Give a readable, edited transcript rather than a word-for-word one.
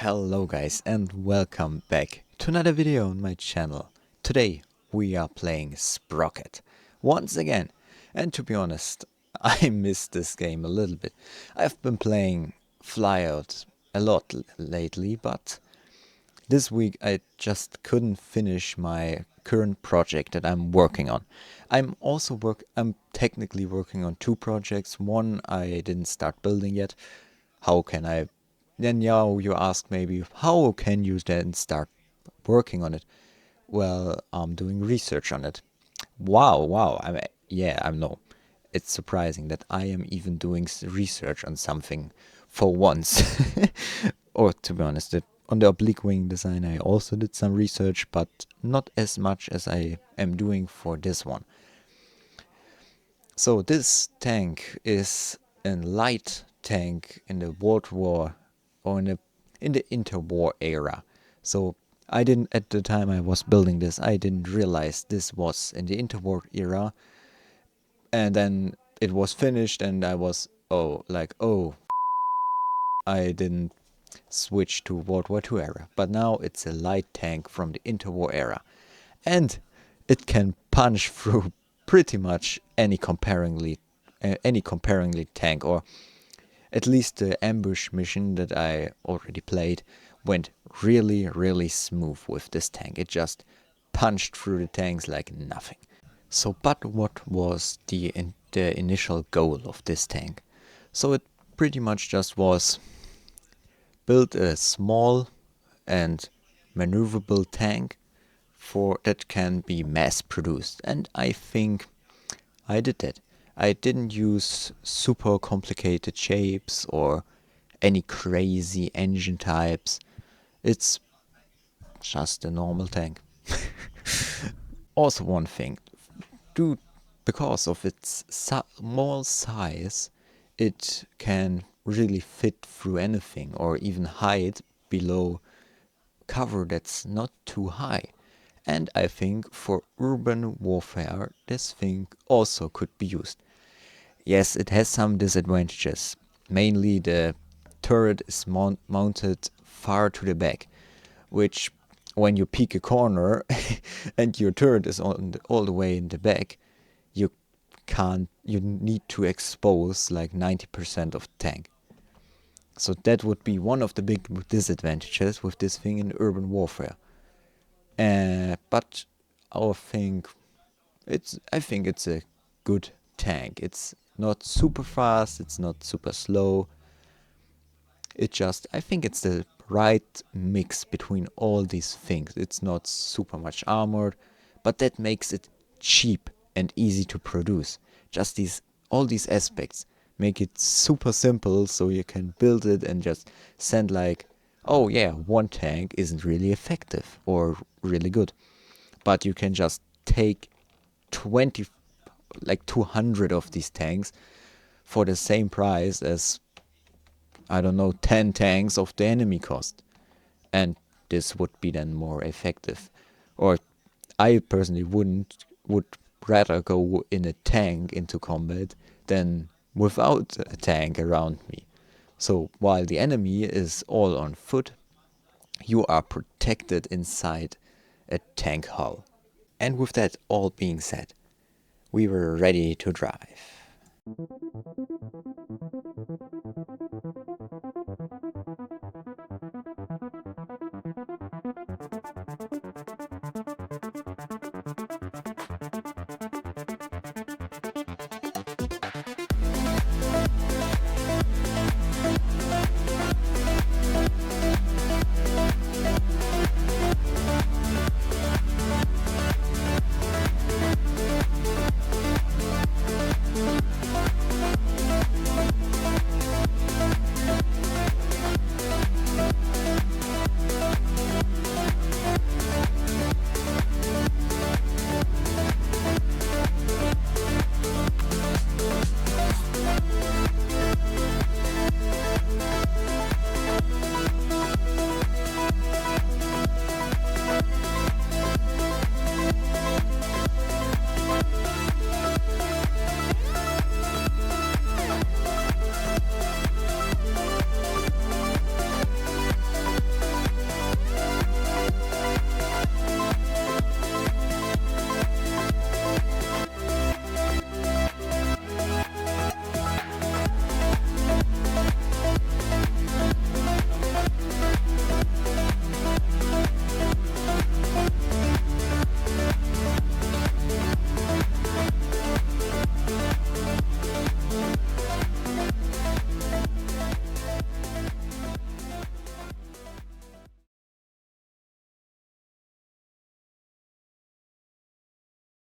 Hello guys and welcome back to another video on my channel. Today we are playing Sprocket once again, and to be honest, I missed this game a little bit. I've been playing Flyout a lot lately, but this week I just couldn't finish my current project that I'm working on. I'm technically working on two projects. One I didn't start building yet. How can I Then now you ask maybe, how can you then start working on it? Well, I'm doing research on it. Wow. I know. It's surprising that I am even doing research on something for once. Or to be honest, on the oblique wing design I also did some research, but not as much as I am doing for this one. So this tank is a light tank in the World War, or in the Interwar era. So I didn't, at the time I was building this, I didn't realize this was in the Interwar era. And then it was finished and I was, I didn't switch to World War II era. But now it's a light tank from the Interwar era. And it can punch through pretty much any comparingly tank, or at least the ambush mission that I already played went really smooth with this tank. It just punched through the tanks like nothing. So, but what was the initial goal of this tank? So it pretty much just was build a small and maneuverable tank for that can be mass produced, and I think I did that. I didn't use super complicated shapes or any crazy engine types. It's just a normal tank. Also one thing, due because of its small size, it can really fit through anything or even hide below cover that's not too high. And I think for urban warfare this thing also could be used. Yes, it has some disadvantages. Mainly the turret is mounted far to the back, which when you peek a corner and your turret is all the way in the back, you need to expose like 90% of the tank. So that would be one of the big disadvantages with this thing in urban warfare. But I think it's a good tank. It's not super fast, it's not super slow. I think it's the right mix between all these things. It's not super much armored, but that makes it cheap and easy to produce. Just all these aspects make it super simple, so you can build it and just send like, oh yeah, one tank isn't really effective or really good, but you can just take 20, like 200 of these tanks for the same price as, I don't know, 10 tanks of the enemy cost. And this would be then more effective. Or I personally would rather go in a tank into combat than without a tank around me. So while the enemy is all on foot, you are protected inside a tank hull. And with that all being said, we were ready to drive.